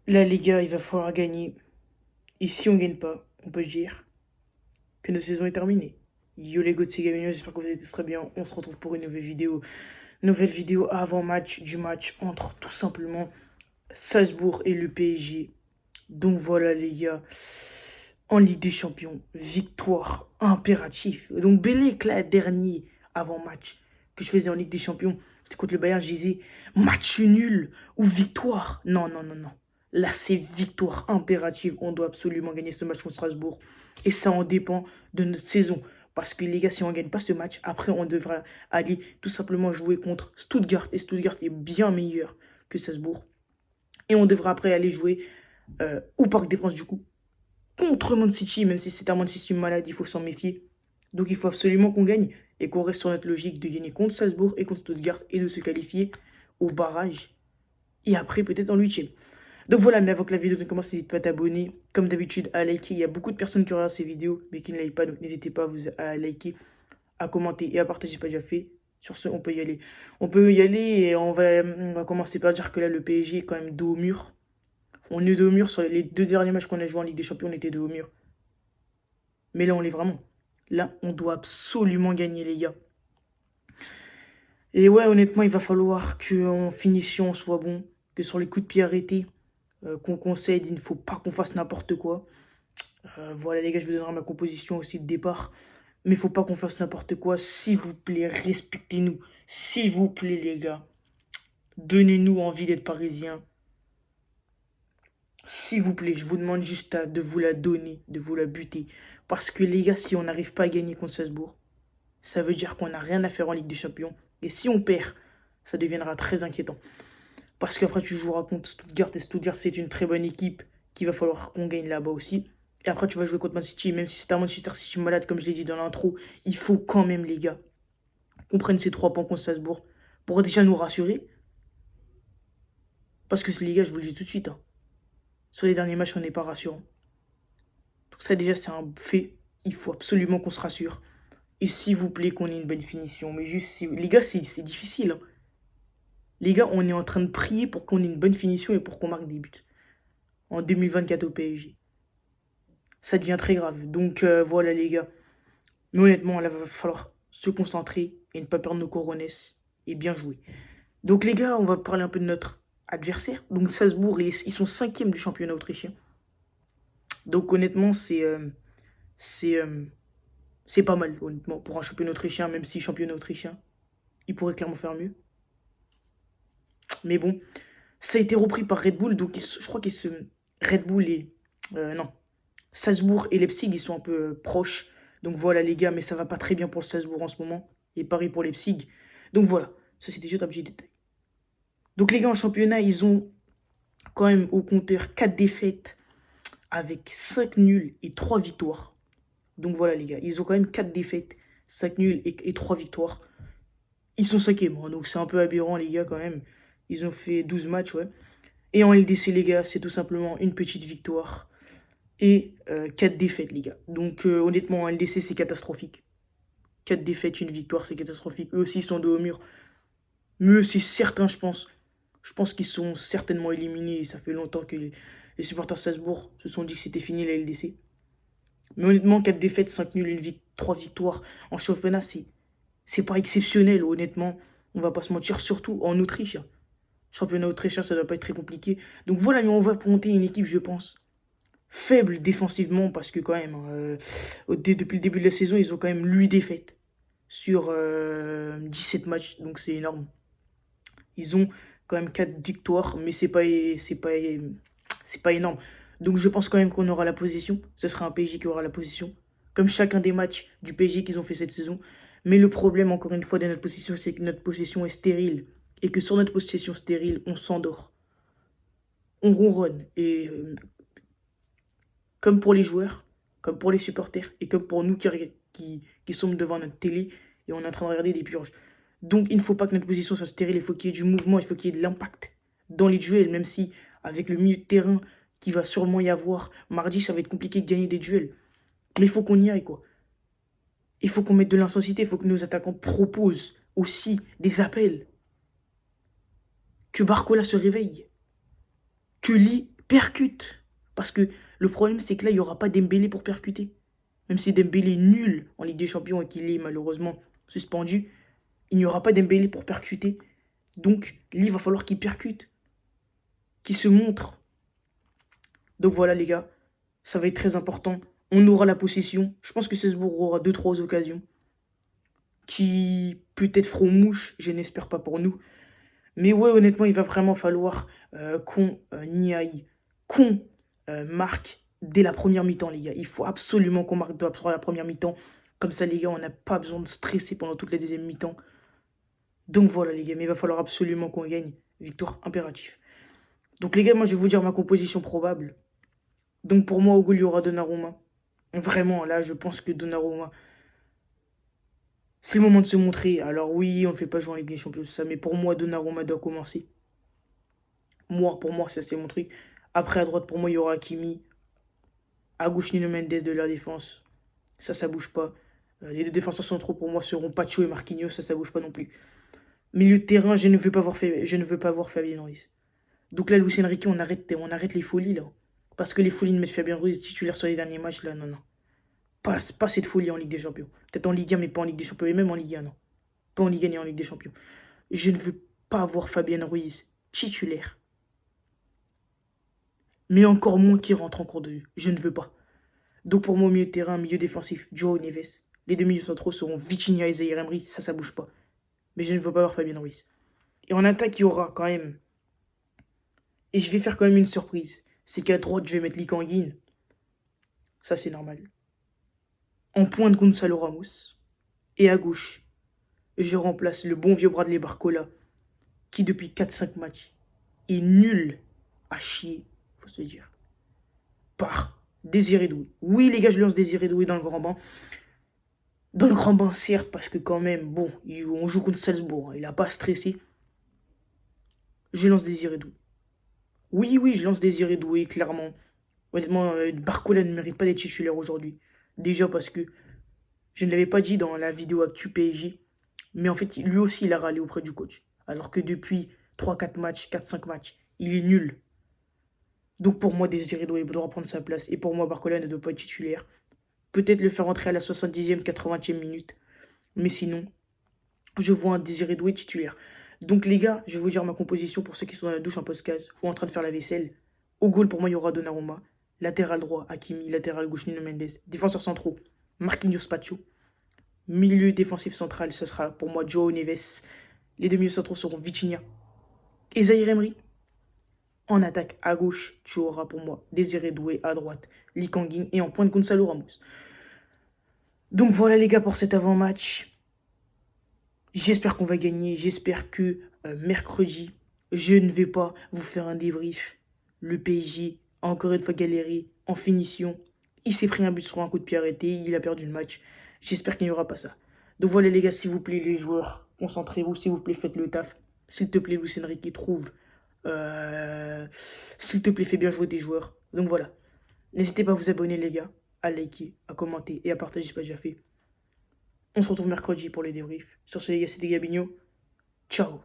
Là, les gars, il va falloir gagner. Et si on gagne pas, on peut dire que notre saison est terminée. Yo les gars, c'est Gamino, j'espère que vous êtes tous très bien. On se retrouve pour une nouvelle vidéo. Nouvelle vidéo avant-match du match entre tout simplement Salzbourg et le PSG. Donc voilà les gars, en Ligue des Champions, victoire impérative. Donc bel éclat dernier avant-match que je faisais en Ligue des Champions, c'était contre le Bayern, je disais match nul ou victoire. Non, non, non, non. Là, c'est victoire impérative. On doit absolument gagner ce match contre Strasbourg. Et ça en dépend de notre saison. Parce que les gars, si on ne gagne pas ce match, après, on devra aller tout simplement jouer contre Stuttgart. Et Stuttgart est bien meilleur que Strasbourg. Et on devra après aller jouer au Parc des Princes du coup contre Man City, même si c'est un Man City malade, il faut s'en méfier. Donc il faut absolument qu'on gagne et qu'on reste sur notre logique de gagner contre Salzbourg et contre Stuttgart et de se qualifier au barrage et après peut-être en huitième. Donc voilà, mais avant que la vidéo ne commence, n'hésitez pas à t'abonner. Comme d'habitude, à liker. Il y a beaucoup de personnes qui regardent ces vidéos mais qui ne like pas, donc n'hésitez pas à liker, à commenter et à partager si pas déjà fait. Sur ce, on peut y aller. On peut y aller et on va commencer par dire que là, le PSG est quand même dos au mur. On est dos au mur sur les deux derniers matchs qu'on a joués en Ligue des Champions, on était dos au mur. Mais là, on l'est vraiment. Là, on doit absolument gagner, les gars. Et ouais, honnêtement, il va falloir qu'en finition, on soit bon. Que sur les coups de pied arrêtés, qu'on concède, il ne faut pas qu'on fasse n'importe quoi. Voilà, les gars, je vous donnerai ma composition aussi de départ. Mais il ne faut pas qu'on fasse n'importe quoi. S'il vous plaît, respectez-nous. S'il vous plaît, les gars. Donnez-nous envie d'être parisiens. S'il vous plaît, je vous demande juste de vous la donner, de vous la buter. Parce que les gars, si on n'arrive pas à gagner contre Strasbourg, ça veut dire qu'on n'a rien à faire en Ligue des Champions. Et si on perd, ça deviendra très inquiétant. Parce qu'après, tu joueras contre Stuttgart. Et Stuttgart, c'est une très bonne équipe qu'il va falloir qu'on gagne là-bas aussi. Et après, tu vas jouer contre Man City. Même si c'est un Manchester City malade, comme je l'ai dit dans l'intro, il faut quand même, les gars, qu'on prenne ces 3 points contre Strasbourg pour déjà nous rassurer. Parce que les gars, je vous le dis tout de suite, hein, sur les derniers matchs, on n'est pas rassurant. Donc ça, déjà, c'est un fait. Il faut absolument qu'on se rassure. Et s'il vous plaît, qu'on ait une bonne finition. Mais juste, les gars, c'est difficile, hein. Les gars, on est en train de prier pour qu'on ait une bonne finition et pour qu'on marque des buts. En 2024 au PSG. Ça devient très grave. Donc voilà les gars. Mais honnêtement, là, il va falloir se concentrer et ne pas perdre nos coronets et bien jouer. Donc les gars, on va parler un peu de notre adversaire. Donc Salzbourg, ils sont cinquièmes du championnat autrichien. Donc honnêtement, c'est euh, c'est pas mal, honnêtement, pour un championnat autrichien, même si championnat autrichien, il pourrait clairement faire mieux. Mais bon, ça a été repris par Red Bull, donc je crois qu'ils se... Red Bull et... non, Salzbourg et Leipzig, ils sont un peu proches. Donc voilà les gars, mais ça va pas très bien pour le Salzbourg en ce moment. Et pareil pour Leipzig. Donc voilà, ça c'était juste un petit détail. Donc les gars, en championnat, ils ont quand même au compteur 4 défaites avec 5 nuls et 3 victoires. Donc voilà les gars, ils ont quand même 4 défaites, 5 nuls et 3 victoires. Ils sont cinquièmes, hein, donc c'est un peu aberrant les gars quand même. Ils ont fait 12 matchs, ouais. Et en LDC les gars, c'est tout simplement une petite victoire et 4 défaites les gars. Donc honnêtement, en LDC c'est catastrophique. 4 défaites, une victoire, c'est catastrophique. Eux aussi ils sont dos au mur. Mais eux c'est certain je pense. Je pense qu'ils sont certainement éliminés. Et ça fait longtemps que les supporters de Salzbourg se sont dit que c'était fini la LDC. Mais honnêtement, 4 défaites, 5 nuls, 3 victoires en championnat, c'est pas exceptionnel, honnêtement. On va pas se mentir, surtout en Autriche. Championnat autrichien, ça doit pas être très compliqué. Donc voilà, mais on va monter une équipe, je pense, faible défensivement, parce que quand même, depuis le début de la saison, ils ont quand même 8 défaites sur 17 matchs, donc c'est énorme. Ils ont quand même 4 victoires, mais c'est pas énorme. Donc je pense quand même qu'on aura la position. Ce sera un PSG qui aura la position. Comme chacun des matchs du PSG qu'ils ont fait cette saison. Mais le problème, encore une fois, de notre possession, c'est que notre possession est stérile. Et que sur notre possession stérile, on s'endort. On ronronne. Et comme pour les joueurs, comme pour les supporters, et comme pour nous qui sommes devant notre télé, et on est en train de regarder des purges. Donc il ne faut pas que notre position soit stérile, il faut qu'il y ait du mouvement, il faut qu'il y ait de l'impact dans les duels, même si avec le milieu de terrain qui va sûrement y avoir, mardi ça va être compliqué de gagner des duels. Mais il faut qu'on y aille quoi. Il faut qu'on mette de l'intensité, il faut que nos attaquants proposent aussi des appels. Que Barcola se réveille. Que Lee Percute. Parce que le problème, c'est que là, il n'y aura pas Dembélé pour percuter. Même si Dembélé est nul en Ligue des Champions et qu'il est malheureusement suspendu, il n'y aura pas Dembélé pour percuter. Donc, là, il va falloir qu'il percute, qu'il se montre. Donc voilà, les gars, ça va être très important. On aura la possession. Je pense que Strasbourg aura deux trois occasions qui peut-être feront mouche. Je n'espère pas pour nous. Mais ouais, honnêtement, il va vraiment falloir qu'on y aille, qu'on marque dès la première mi-temps, les gars. Il faut absolument qu'on marque dès la première mi-temps. Comme ça, les gars, on n'a pas besoin de stresser pendant toute la deuxième mi-temps. Donc voilà, les gars, mais il va falloir absolument qu'on gagne. Victoire impérative. Donc les gars, moi, je vais vous dire ma composition probable. Donc pour moi, au goal, il y aura Donnarumma. Vraiment, là, je pense que Donnarumma, c'est le moment de se montrer. Alors oui, on ne fait pas jouer en Ligue des Champions, ça, mais pour moi, Donnarumma doit commencer. Moi, pour moi, ça c'est mon truc. Après, à droite, pour moi, il y aura Hakimi. À gauche, Nuno Mendes de la défense. Ça bouge pas. Les deux défenseurs centraux, pour moi, seront Pacho et Marquinhos. Ça bouge pas non plus. Milieu de terrain, je ne veux pas voir Fabien Ruiz. Donc là, Luis Enrique, on arrête les folies, là. Parce que les folies de mettre Fabien Ruiz titulaire sur les derniers matchs, là, non, non. Pas cette folie en Ligue des Champions. Peut-être en Ligue 1, mais pas en Ligue des Champions. Et même en Ligue 1, non. Pas en Ligue 1 et en Ligue des Champions. Je ne veux pas voir Fabien Ruiz titulaire. Mais encore moins qui rentre en cours de vue. Je ne veux pas. Donc pour moi, au milieu de terrain, milieu défensif, Joao Neves. Les deux milieux centraux seront Vitinha et Zaïre Emery. Ça bouge pas. Mais je ne veux pas voir Fabien Ruiz. Et en attaque, il y aura quand même. Et je vais faire quand même une surprise. C'est qu'à droite, je vais mettre Lee Kang-in. Ça, c'est normal. En pointe, Gonzalo Ramos. Et à gauche, je remplace le bon vieux Bradley Barcola, qui depuis 4-5 matchs est nul à chier, faut se dire, par Désiré Doué. Oui, les gars, je lance Désiré Doué dans le grand bain. Dans le grand bain, certes, parce que quand même, bon, on joue contre Salzbourg, hein, il n'a pas stressé. Je lance Désiré Doué. Oui, je lance Désiré Doué, clairement. Honnêtement, Barcola ne mérite pas d'être titulaire aujourd'hui. Déjà parce que je ne l'avais pas dit dans la vidéo Actu PSG, mais en fait, lui aussi, il a râlé auprès du coach. Alors que depuis 3-4 matchs, 4-5 matchs, il est nul. Donc pour moi, Désiré Doué doit prendre sa place. Et pour moi, Barcola ne doit pas être titulaire. Peut-être le faire entrer à la 70e, 80e minute. Mais sinon, je vois un Désiré Doué titulaire. Donc les gars, je vais vous dire ma composition pour ceux qui sont dans la douche en podcast ou en train de faire la vaisselle. Au goal, pour moi, il y aura Donnarumma. Latéral droit, Hakimi. Latéral gauche, Nuno Mendes. Défenseurs centraux, Marquinhos, Pacho. Milieu défensif central, ce sera pour moi Joao Neves. Les deux milieux centraux seront Vitinha et Zaïre Emery. En attaque, à gauche, tu auras pour moi Désiré Doué, à droite, Lee Kang-in et en pointe Gonzalo Ramos. Donc voilà les gars pour cet avant-match. J'espère qu'on va gagner. J'espère que mercredi, je ne vais pas vous faire un débrief. Le PSG a encore une fois galéré en finition. Il s'est pris un but sur un coup de pied arrêté. Il a perdu le match. J'espère qu'il n'y aura pas ça. Donc voilà les gars, s'il vous plaît les joueurs, concentrez-vous, s'il vous plaît, faites le taf. S'il te plaît, Luis Enrique trouve. S'il te plaît, fais bien jouer tes joueurs. Donc voilà. N'hésitez pas à vous abonner les gars, à liker, à commenter et à partager si ce n'est pas déjà fait. On se retrouve mercredi pour les débriefs. Sur ce les gars, c'était Gabigno. Ciao.